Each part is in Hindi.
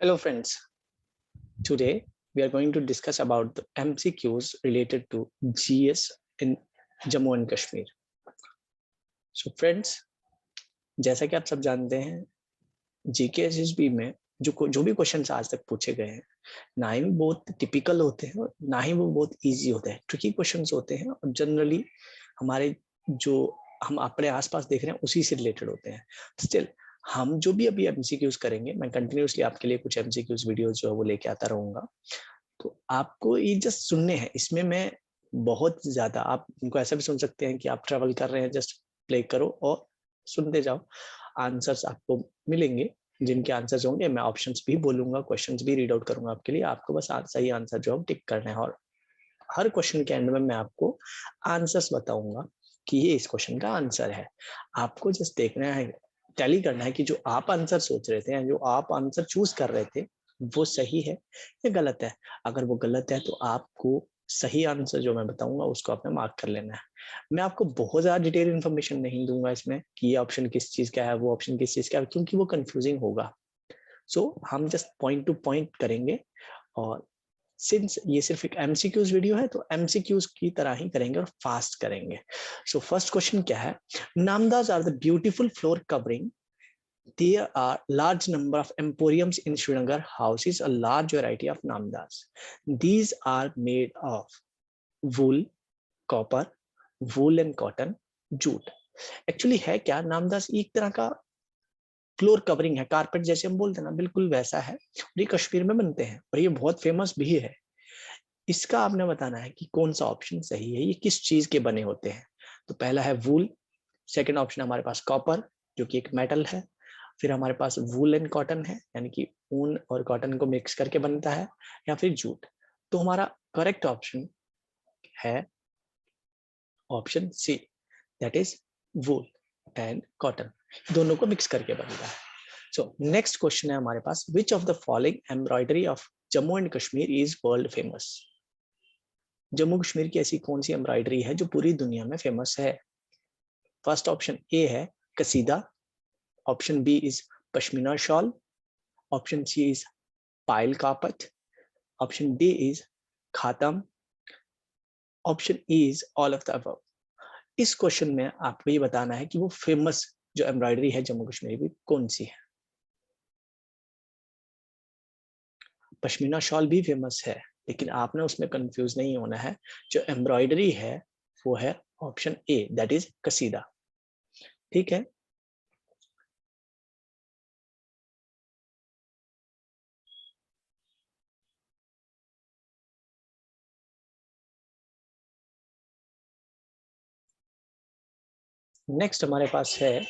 Hello friends, today we are going to discuss about the MCQs related to GS in Jammu and Kashmir. So friends, जैसा कि आप सब जानते हैं जीके एसएसबी में जो भी क्वेश्चंस आज तक पूछे गए हैं ना ही बहुत टिपिकल होते हैं और ना ही वो बहुत इजी होते हैं, ट्रिकी क्वेश्चंस होते हैं और जनरली हमारे जो हम अपने आसपास देख रहे हैं उसी से रिलेटेड होते हैं। स्टिल हम जो भी अभी एमसीक्यूज करेंगे, मैं कंटिन्यूसली आपके लिए कुछ एमसीक्यूज वीडियोस जो है वो लेके आता रहूंगा, तो आपको ये जस्ट सुनने हैं। इसमें मैं बहुत ज्यादा, आप इनको ऐसा भी सुन सकते हैं कि आप ट्रेवल कर रहे हैं, जस्ट प्ले करो और सुनते जाओ। आंसर्स आपको मिलेंगे, जिनके आंसर्स होंगे मैं ऑप्शंस भी बोलूंगा, क्वेश्चंस भी रीड आउट करूंगा आपके लिए। आपको बस सही आंसर जो है टिक करना है और हर क्वेश्चन के एंड में मैं आपको आंसर्स बताऊंगा कि ये इस क्वेश्चन का आंसर है। आपको जस्ट देखना है, टैली करना है कि जो आप आंसर सोच रहे थे, जो आप आंसर चूज कर रहे थे, वो सही है या गलत है। अगर वो गलत है तो आपको सही आंसर जो मैं बताऊंगा उसको आपने मार्क कर लेना है। मैं आपको बहुत ज्यादा डिटेल इन्फॉर्मेशन नहीं दूंगा इसमें कि ये ऑप्शन किस चीज का है, वो ऑप्शन किस चीज का है, क्योंकि वो कंफ्यूजिंग होगा। सो हम जस्ट पॉइंट टू पॉइंट करेंगे और सिंस ये सिर्फ एक एमसीक्यूज वीडियो है तो एमसीक्यूज की तरह ही करेंगे और फास्ट करेंगे। सो फर्स्ट क्वेश्चन क्या है? Namdas are the beautiful floor covering, there are large number of emporiums in Srinagar houses a large variety of namdas. These are made of wool, copper, wool and cotton, jute. Actually है क्या, नामदास एक तरह का फ्लोर कवरिंग है, कारपेट जैसे हम बोलते हैं ना, बिल्कुल वैसा है और ये कश्मीर में बनते हैं और ये बहुत फेमस भी है। इसका आपने बताना है कि कौन सा ऑप्शन सही है, ये किस चीज के बने होते हैं। तो पहला है वूल, सेकंड ऑप्शन हमारे पास कॉपर जो कि एक मेटल है, फिर हमारे पास वूल एंड कॉटन है यानी कि ऊन और कॉटन को मिक्स करके बनता है, या फिर जूट। तो हमारा करेक्ट ऑप्शन है option C, that is wool and cotton, दोनों को मिक्स करके बनता है। सो नेक्स्ट क्वेश्चन है हमारे पास, which of the following embroidery of Jammu and Kashmir is world famous? Jammu Kashmir की ऐसी कौन सी एम्ब्रॉयडरी है जो पूरी दुनिया में फेमस है? फर्स्ट ऑप्शन ए है Kasida, option B is Pashmina shawl, option C is पायल कापत, option D is Khatam, option E is all of the above. इस क्वेश्चन में आपको ये बताना है कि वो फेमस जो एम्ब्रॉयडरी है जम्मू कश्मीर की कौन सी है। पश्मीना शॉल भी फेमस है, लेकिन आपने उसमें कंफ्यूज नहीं होना है। जो एम्ब्रॉयडरी है वो है ऑप्शन ए, दैट इज कसीदा। ठीक है, नेक्स्ट हमारे पास है,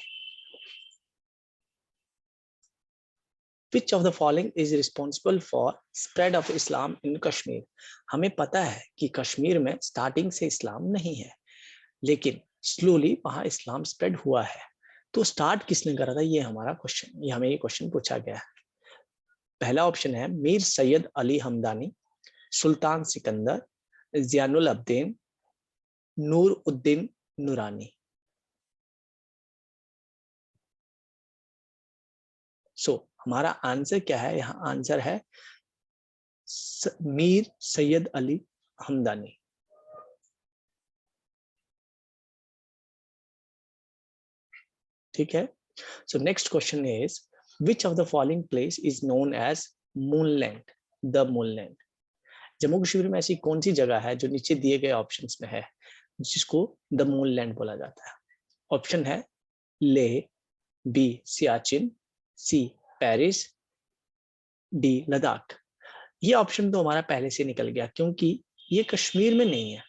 Which of the following is responsible for spread of Islam in Kashmir? हमें पता है कि कश्मीर में स्टार्टिंग से इस्लाम नहीं है, लेकिन स्लोली वहां इस्लाम स्प्रेड हुआ है। तो स्टार्ट किसने करा था, ये हमारा क्वेश्चन, ये हमें ये क्वेश्चन पूछा गया है। पहला ऑप्शन है मीर सैयद अली हमदानी, सुल्तान सिकंदर, जियानुल अब्दीन, नूर उद्दीन नूरानी। सो हमारा आंसर क्या है, यहाँ आंसर है मीर सैयद अली हमदानी। ठीक है, so next question is, which of the following place is known as moonland, the moonland? Jammu Kashmir में ऐसी कौन सी जगह है जो नीचे दिए गए ऑप्शंस में है जिसको द मूनलैंड बोला जाता है? ऑप्शन है Leh, B Siachen, C Paris, D Ladakh. ये ऑप्शन तो हमारा पहले से निकल गया क्योंकि ये कश्मीर में नहीं है।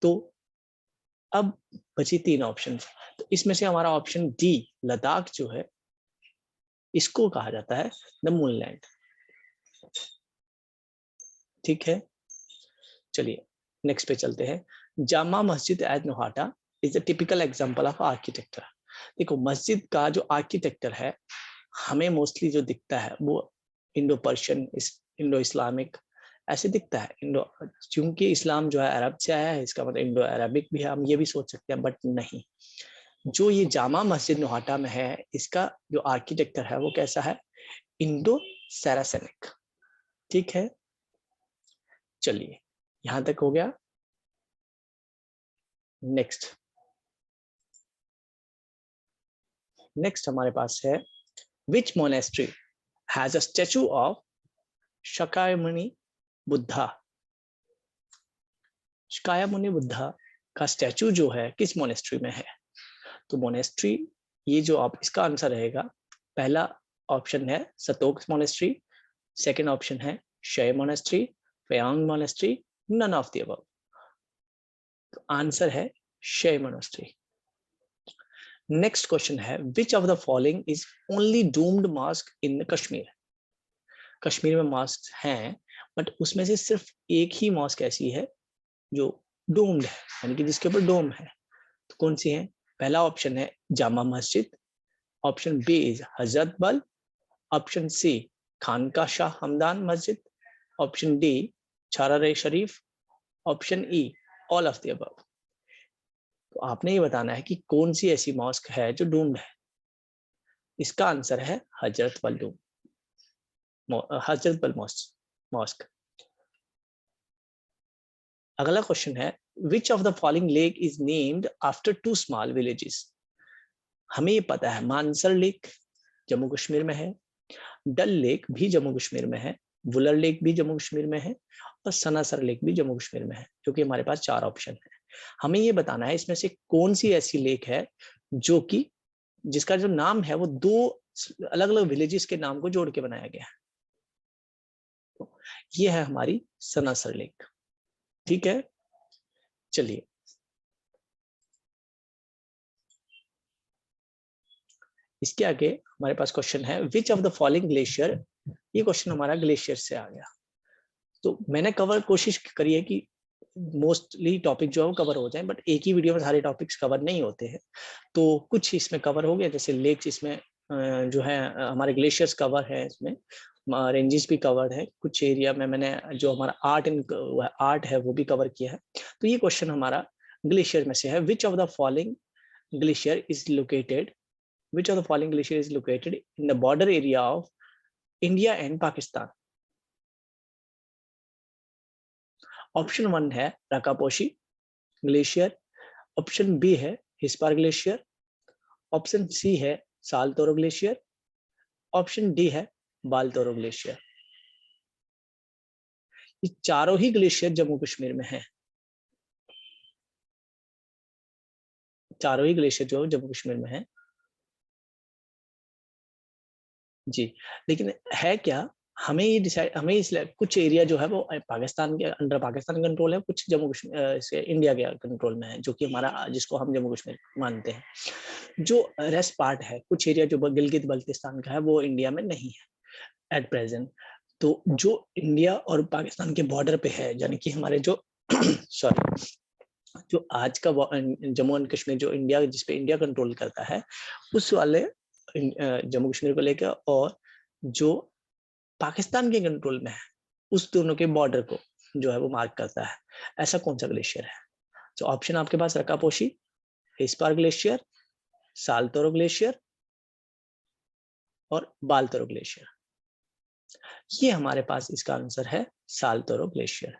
तो अब बची तीन ऑप्शन, तो इसमें से हमारा ऑप्शन डी लद्दाख जो है इसको कहा जाता है द मूनलैंड। ठीक है, चलिए नेक्स्ट पे चलते हैं। Jama Masjid at Nowhatta is a typical example of architecture. देखो मस्जिद का जो आर्किटेक्चर है हमें मोस्टली जो दिखता है वो इंडो पर्शियन, इंडो इस्लामिक ऐसे दिखता है। इंडो, क्योंकि इस्लाम जो है अरब से आया है, इसका मतलब इंडो अरबिक भी है, हम ये भी सोच सकते हैं, बट नहीं। जो ये जामा मस्जिद नोहाटा में है इसका जो आर्किटेक्चर है वो कैसा है, इंडो सैरासेनिक। ठीक है, चलिए यहां तक हो गया। नेक्स्ट हमारे पास है which monastery has a statue of Shakyamuni Buddha. Shakyamuni Buddha का स्टैचू जो है किस मोनेस्ट्री में है? तो मोनेस्ट्री, ये जो आप इसका आंसर रहेगा, पहला ऑप्शन है सतोक मोनेस्ट्री, सेकंड ऑप्शन है Shey monastery, Phyang monastery, none of the above. तो आंसर है शय मोनेस्ट्री। नेक्स्ट क्वेश्चन है which of the following is only domed mosque in Kashmir. Kashmir में मॉस्क हैं, बट उसमें से सिर्फ एक ही मॉस्क ऐसी है जो डोम्ड है, यानी कि जिसके ऊपर डोम है। तो कौन सी है? पहला ऑप्शन है Jama Masjid, option B is Hazratbal, option C Khanqah Shah Hamadan Masjid, option D Charar Sharif, option E all of the above. तो आपने ये बताना है कि कौन सी ऐसी मॉस्क है जो डूम्ड है। इसका आंसर है हजरत बल हजरत बल मॉस्क। अगला क्वेश्चन है which of the following lake is named after two small villages. हमें ये पता है मानसर लेक जम्मू कश्मीर में है, डल लेक भी जम्मू कश्मीर में है, वुलर लेक भी जम्मू कश्मीर में है, और सनासर लेक भी जम्मू कश्मीर में है, जो कि हमारे पास 4 ऑप्शन है। हमें ये बताना है इसमें से कौन सी ऐसी लेक है जो कि जिसका जो नाम है वो 2 अलग अलग विलेजेस के नाम को जोड़ के बनाया गया है। तो ये है हमारी सनासर लेक। ठीक है, चलिए इसके आगे हमारे पास क्वेश्चन है which of the following glacier. ये क्वेश्चन हमारा ग्लेशियर से आ गया। तो मैंने कोशिश करी है कि मोस्टली टॉपिक जो है वो कवर हो जाए, बट एक ही वीडियो में सारे टॉपिक्स कवर नहीं होते हैं। तो कुछ इसमें कवर हो गया, जैसे लेक्स इसमें जो है हमारे ग्लेशियर्स कवर है, इसमें रेंजेस भी कवर है, कुछ एरिया में मैंने जो हमारा आर्ट है वो भी कवर किया है। तो ये क्वेश्चन हमारा ग्लेशियर में से है which of the following glacier is located which of the following glacier is located in the border area of India and Pakistan? Option 1 है रकापोशी ग्लेशियर, ऑप्शन बी है हिस्पार ग्लेशियर, ऑप्शन सी है सालतोरो ग्लेशियर, ऑप्शन डी है बालतोरो ग्लेशियर। ये चारों ही ग्लेशियर जम्मू कश्मीर में हैं। चारों ही ग्लेशियर जो जम्मू कश्मीर में है जी। लेकिन है क्या, हमें ये डिसाइड, हमें इसलिए कुछ एरिया जो है वो पाकिस्तान के अंडर पाकिस्तान कंट्रोल है, कुछ जम्मू कश्मीर से इंडिया के कंट्रोल में है, जो कि हमारा जिसको हम जम्मू कश्मीर मानते हैं। जो रेस्ट पार्ट है, कुछ एरिया जो गिलगित बल्तिस्तान का है वो इंडिया में नहीं है एट प्रेजेंट। तो जो इंडिया और पाकिस्तान के बॉर्डर पे है, यानी कि हमारे जो सॉरी जो आज का जम्मू एंड कश्मीर जो इंडिया जिसपे इंडिया कंट्रोल करता है, उस वाले जम्मू कश्मीर को लेकर, और जो पाकिस्तान के कंट्रोल में है उस दोनों के बॉर्डर को जो है वो मार्क करता है। ऐसा कौन सा ग्लेशियर है? तो ऑप्शन आपके पास रकापोशी, हिस्पार ग्लेशियर, सालतोरो ग्लेशियर और बालतोरो ग्लेशियर। ये हमारे पास इसका आंसर है सालतोरो ग्लेशियर।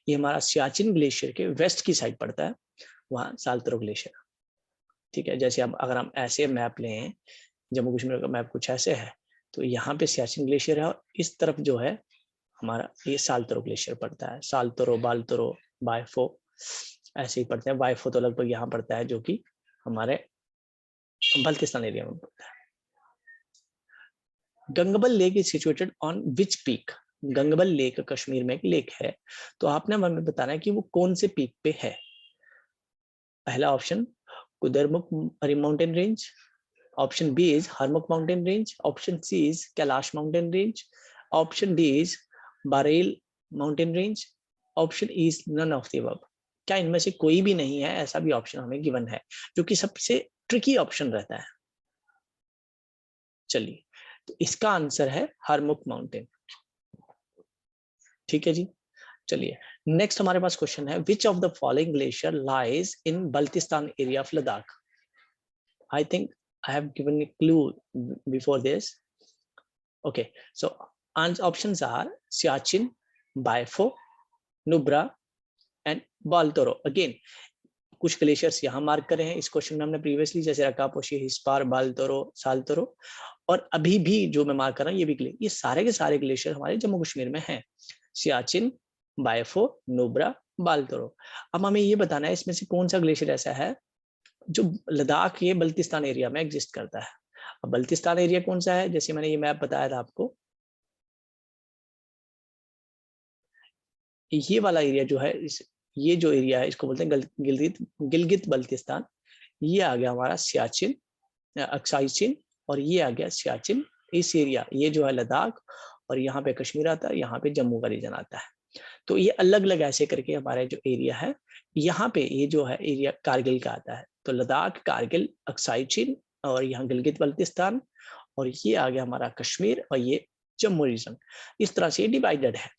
ये हमारा सियाचिन ग्लेशियर के वेस्ट की साइड पड़ता है, वहां सालतोरो ग्लेशियर। ठीक है, जैसे अब अगर हम ऐसे मैप लें, जम्मू कश्मीर का मैप कुछ ऐसे है, तो यहाँ पे सियाचिन ग्लेशियर है और इस तरफ जो है हमारा ये सालतोरो ग्लेशियर पड़ता है। सालतोरो, बालतोरो, बायफो ऐसे ही पड़ते हैं। बायफो तो लगभग यहाँ पड़ता है, जो कि हमारे बल्तिस्तान एरिया में पड़ता है। Gangbal lake is situated on which peak. Gangbal lake Kashmir में एक लेक है, तो आपने हमें बताना है कि वो कौन से पीक पे है। पहला option Kudremukh mountain range, option B is Harmukh mountain range, option C is Kailash mountain range, option D is Barel mountain range, option E is none of the above. क्या इनमें से कोई भी नहीं है? ऐसा भी ऑप्शन हमें गिवन है, जो कि सबसे ट्रिकी ऑप्शन रहता है। चलिए, तो इसका आंसर है हरमुख माउंटेन। ठीक है जी, चलिए नेक्स्ट हमारे पास क्वेश्चन है which of the following glacier lies in Baltistan area of Ladakh. I think I have given a clue before this. Okay, so options are Siachen, Baifo, Nubra and Baltoro. Again, कुछ ग्लेशियर्स यहाँ मार्क करे हैं इस क्वेश्चन में हमने प्रीवियसली, जैसे रकापोशी, हिस्पार, बाल्तोरो, साल्तोरो, और अभी भी जो मैं मार्क कर रहा हूँ ये भी ये सारे के सारे ग्लेशियर हमारे जम्मू कश्मीर में हैं, सियाचिन, बायफो, नुब्रा, बाल्तोरो। अब हमें ये बताना है इसमें से कौन सा ग्लेशियर ऐसा है जो लद्दाख के बल्तिस्तान एरिया में एग्जिस्ट करता है। अब बल्तिस्तान एरिया कौन सा है, जैसे मैंने ये मैप बताया था आपको, ये वाला एरिया जो है, ये जो एरिया है इसको बोलते हैं गिलगित बल्तिस्तान। ये आ गया हमारा सियाचिन, अक्साई चिन, और ये आ गया सियाचिन। इस एरिया, ये जो है लद्दाख, और यहाँ पे कश्मीर आता है, यहाँ पे जम्मू का रीजन आता है। तो ये अलग अलग ऐसे करके हमारा जो एरिया है, यहाँ पे ये जो है एरिया कारगिल का आता है। तो लद्दाख, कारगिल, अक्साई चिन, और यहाँ गिलगित बल्तिस्तान, और ये आ गया हमारा कश्मीर, और ये जम्मू रीजन। इस तरह से डिवाइडेड है।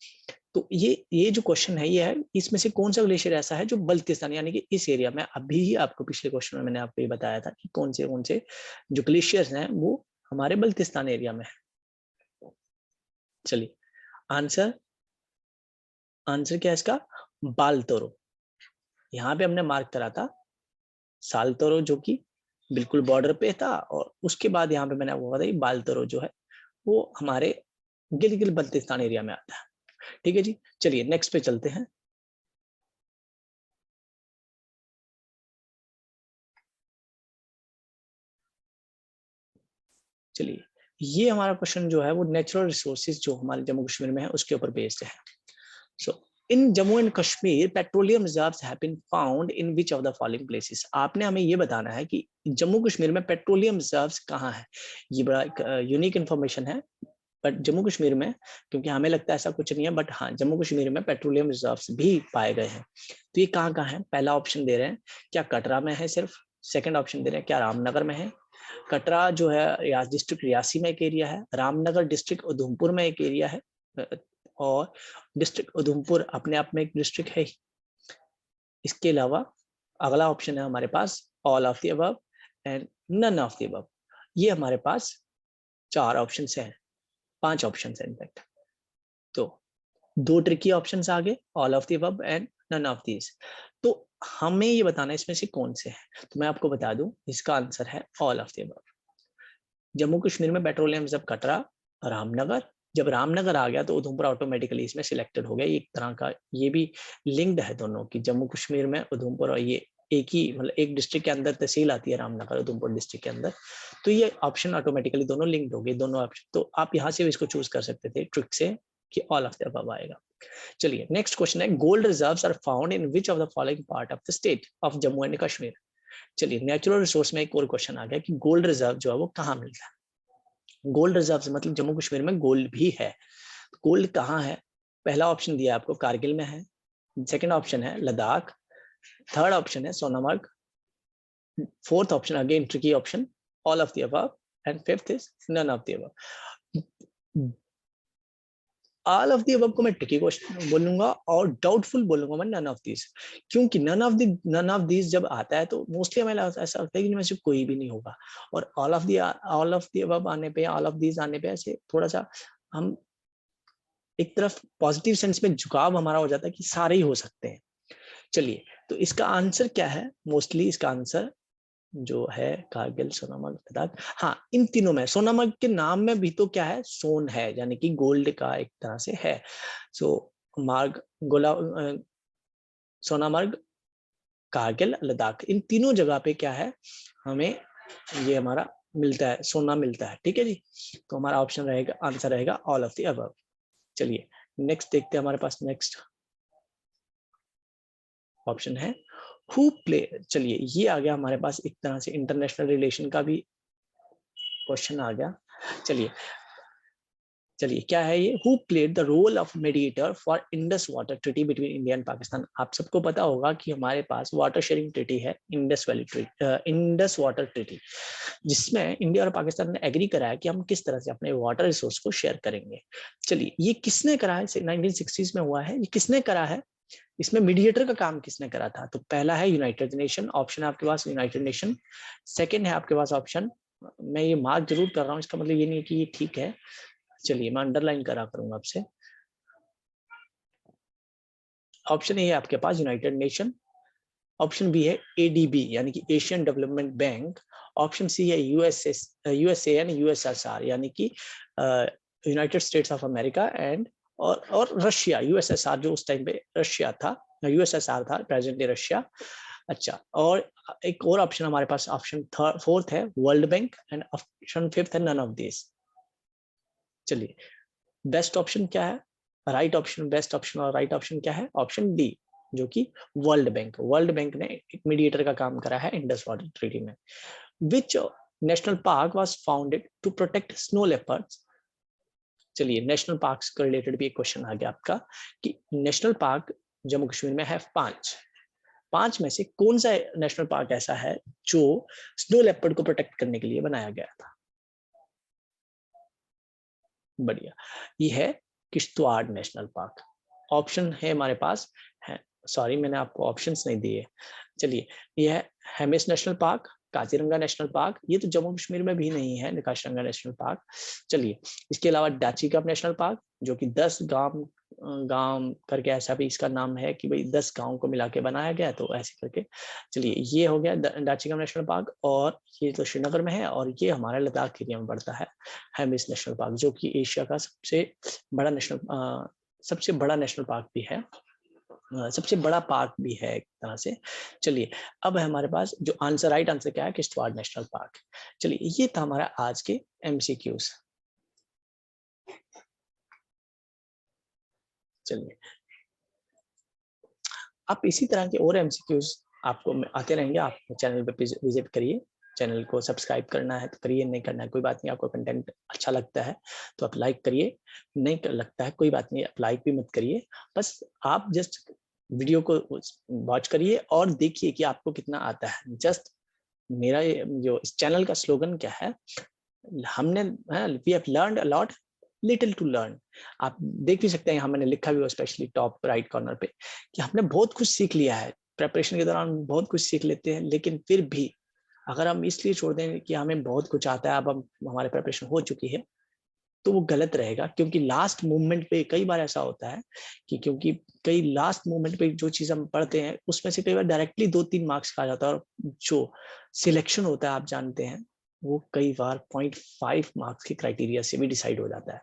तो ये जो क्वेश्चन है ये है, इसमें से कौन सा ग्लेशियर ऐसा है जो बल्तिस्तान यानी कि इस एरिया में, अभी ही आपको पिछले क्वेश्चन में मैंने आपको ये बताया था कि कौन से जो ग्लेशियर्स हैं वो हमारे बल्तिस्तान एरिया में है। चलिए आंसर क्या है इसका, बाल्तोरो। यहाँ पे हमने मार्क करा था साल्तोरो जो कि बिल्कुल बॉर्डर पे था, और उसके बाद यहाँ पे मैंने आपको बताया बाल्तोरो जो है वो हमारे गिलगित बल्तिस्तान एरिया में आता है। ठीक है जी, चलिए नेक्स्ट पे चलते हैं। चलिए, ये हमारा क्वेश्चन जो है वो नेचुरल रिसोर्सेज जो हमारे जम्मू कश्मीर में है उसके ऊपर बेस्ड है। So in Jammu and Kashmir petroleum reserves have been found in which of the following places. आपने हमें ये बताना है कि जम्मू कश्मीर में पेट्रोलियम रिजर्व्स कहाँ है। ये बड़ा यूनिक इन्फॉर्मेशन है, बट जम्मू कश्मीर में, क्योंकि हमें लगता है ऐसा कुछ नहीं है, बट हाँ जम्मू कश्मीर में पेट्रोलियम रिजर्व्स भी पाए गए हैं। तो ये कहाँ कहाँ है, पहला ऑप्शन दे रहे हैं क्या कटरा में है सिर्फ, सेकंड ऑप्शन दे रहे हैं क्या रामनगर में है। कटरा जो है डिस्ट्रिक्ट रियासी में एक एरिया है, रामनगर डिस्ट्रिक्ट उधमपुर में एक एरिया है, और डिस्ट्रिक्ट उधमपुर अपने आप में एक डिस्ट्रिक्ट है। इसके अलावा अगला ऑप्शन है हमारे पास all of the above and none of the above. ये हमारे पास 4 ऑप्शन हैं, 5 ऑप्शन है इनफैक्ट। तो 2 ट्रिकी ऑप्शंस आ गए, all of the above and none of these. तो हमें ये बताना है इसमें से कौन से है। तो मैं आपको बता दूं इसका आंसर है all of the above. Jammu Kashmir में पेट्रोलियम रिजर्व कटरा, रामनगर, जब रामनगर आ गया तो उधमपुर ऑटोमेटिकली इसमें सिलेक्टेड हो गया। एक तरह का ये भी लिंक्ड है दोनों की, जम्मू कश्मीर में उधमपुर, और ये एक ही मतलब एक डिस्ट्रिक्ट के अंदर तहसील आती है रामनगर उधमपुर डिस्ट्रिक्ट के अंदर। तो ये ऑप्शन ऑटोमेटिकली दोनों लिंक्ड हो गए, दोनों ऑप्शन। तो आप यहाँ से भी इसको चूज कर सकते थे ट्रिक से कि ऑल ऑफ द अबव आएगा। चलिए नेक्स्ट क्वेश्चन है, gold reserves are found in which of the following part of the state of Jammu and Kashmir. चलिए नेचुरल रिसोर्स में एक और क्वेश्चन आ गया कि गोल्ड रिजर्व जो है वो कहाँ मिलता है। गोल्ड रिजर्व से मतलब जम्मू कश्मीर में गोल्ड भी है। गोल्ड कहाँ है, पहला ऑप्शन दिया आपको कारगिल में है, सेकंड ऑप्शन है लद्दाख, थर्ड ऑप्शन है Sonamarg, fourth option again tricky option all of the above, and fifth is none of the above. All of the above को मैं ट्रिकी क्वेश्चन बोलूंगा और डाउटफुल बोलूंगा मैं नन ऑफ दीज, क्योंकि नन ऑफ दीज जब आता है तो मोस्टली हमें ऐसा लगता है कि इनमें से कोई भी नहीं होगा। और ऑल ऑफ दी अबव आने पे, ऑल ऑफ दीज आने पे ऐसे थोड़ा सा हम एक तरफ पॉजिटिव सेंस में झुकाव हमारा हो जाता है कि सारे ही हो सकते हैं। चलिए तो इसका आंसर क्या है, मोस्टली इसका आंसर जो है कारगिल, सोनामर्ग, लद्दाख। हाँ इन तीनों में, सोनामर्ग के नाम में भी तो क्या है, सोन है, यानी कि गोल्ड का एक तरह से है। सो मार्ग, गोला, सोनामर्ग, कारगिल, लद्दाख, इन तीनों जगह पे क्या है, हमें ये हमारा मिलता है, सोना मिलता है। ठीक है जी, तो हमारा ऑप्शन रहेगा, आंसर रहेगा ऑल ऑफ द अबव। चलिए नेक्स्ट देखते हैं, हमारे पास नेक्स्ट ऑप्शन है हु प्ले। चलिए ये आ गया हमारे पास एक तरह से इंटरनेशनल रिलेशन का भी क्वेश्चन आ गया। चलिए क्या है ये, who played the role of mediator for Indus water treaty between India and Pakistan. आप सबको पता होगा कि हमारे पास वाटर शेयरिंग ट्रीटी है, Indus valley treaty, Indus water treaty, जिसमें इंडिया और पाकिस्तान ने एग्री करा है कि हम किस तरह से अपने वाटर रिसोर्स को शेयर करेंगे। चलिए ये किसने करा है, 1960s में हुआ है, ये किसने करा है, इसमें मीडिएटर का काम किसने करा था। तो पहला है यूनाइटेड नेशन, ऑप्शन है आपके पास यूनाइटेड नेशन। सेकंड है आपके पास ऑप्शन, मैं ये मार्क जरूर कर रहा हूँ, इसका मतलब ये नहीं है कि ये ठीक है, चलिए मैं अंडरलाइन करा करूंगा आपसे। ऑप्शन ए है आपके पास यूनाइटेड नेशन, ऑप्शन बी है एडीबी यानी कि Asian development bank, option C है यूएसएन यूएसएसआर यानी कि United States of America and और रशिया, यूएसएसआर जो उस टाइम पे रशिया था, यूएसएसआर था, प्रेजेंटली रशिया। अच्छा, और एक और ऑप्शन हमारे पास ऑप्शन फोर्थ है world bank and option fifth है नन ऑफ दिस। चलिए बेस्ट ऑप्शन क्या है, राइट ऑप्शन, बेस्ट ऑप्शन और राइट ऑप्शन क्या है, ऑप्शन डी जो कि वर्ल्ड बैंक। वर्ल्ड बैंक ने एक मीडिएटर का काम करा है इंडस वाटर ट्रीटी में। Which national park was founded to protect snow leopards. चलिए नेशनल पार्क्स का रिलेटेड भी एक क्वेश्चन आ गया आपका कि नेशनल पार्क जम्मू कश्मीर में है पांच में से कौन सा नेशनल पार्क ऐसा है जो स्नो लेपर्ड को प्रोटेक्ट करने के लिए बनाया गया था। बढ़िया, ये है किश्तवाड़ नेशनल पार्क। ऑप्शन है हमारे पास है, सॉरी मैंने आपको ऑप्शंस नहीं दिए। चलिए ये है Hemis national park, Kaziranga national park, ये तो जम्मू कश्मीर में भी नहीं है काजीरंगा नेशनल पार्क। चलिए इसके अलावा डाची कप नेशनल पार्क जो कि 10 गांव करके ऐसा भी इसका नाम है कि भाई 10 गांव को मिला के बनाया गया, तो ऐसे करके। चलिए ये हो गया डाची कप नेशनल पार्क, और ये तो श्रीनगर में है, और ये हमारा लद्दाख एरिया में पड़ता है हेमिस नेशनल पार्क जो कि एशिया का सबसे बड़ा नेशनल पार्क भी है, सबसे बड़ा पार्क भी है एक तरह से। चलिए अब हमारे पास जो आंसर, राइट आंसर क्या है, किश्तवाड़ नेशनल पार्क। चलिए ये था हमारा आज के एमसीक्यूज। चलिए आप इसी तरह के और एमसीक्यूज आपको आते रहेंगे, आप चैनल पे विजिट करिए, चैनल को सब्सक्राइब करना है तो करिए, नहीं करना है कोई बात नहीं, आपको कंटेंट अच्छा लगता है तो आप लाइक करिए, नहीं लगता है कोई बात नहीं, आप लाइक भी मत करिए, बस आप जस्ट वीडियो को वॉच करिए और देखिए कि आपको कितना आता है। जस्ट मेरा जो इस चैनल का स्लोगन क्या है, हमने we have learned a lot little to learn. आप देख भी सकते हैं, यहाँ मैंने लिखा भी स्पेशली टॉप राइट कॉर्नर पे कि हमने बहुत कुछ सीख लिया है, प्रेपरेशन के दौरान बहुत कुछ सीख लेते हैं, लेकिन फिर भी अगर हम इसलिए छोड़ दें कि हमें बहुत कुछ आता है, अब हम हमारे प्रिपरेशन हो चुकी है, तो वो गलत रहेगा। क्योंकि लास्ट मोमेंट पे कई बार ऐसा होता है कि क्योंकि कई लास्ट मोमेंट पे जो चीज हम पढ़ते हैं उसमें से कई बार डायरेक्टली 2-3 मार्क्स का आ जाता है, और जो सिलेक्शन होता है आप जानते हैं वो कई बार 0.5 मार्क्स के क्राइटेरिया से भी डिसाइड हो जाता है।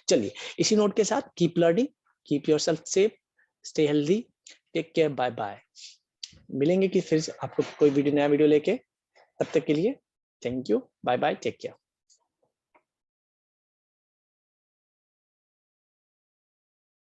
चलिए इसी नोट के साथ keep learning, keep yourself safe, stay healthy, take care, bye bye. मिलेंगे कि फिर आपको कोई नया वीडियो लेके, तब तक के लिए thank you, bye bye, take care.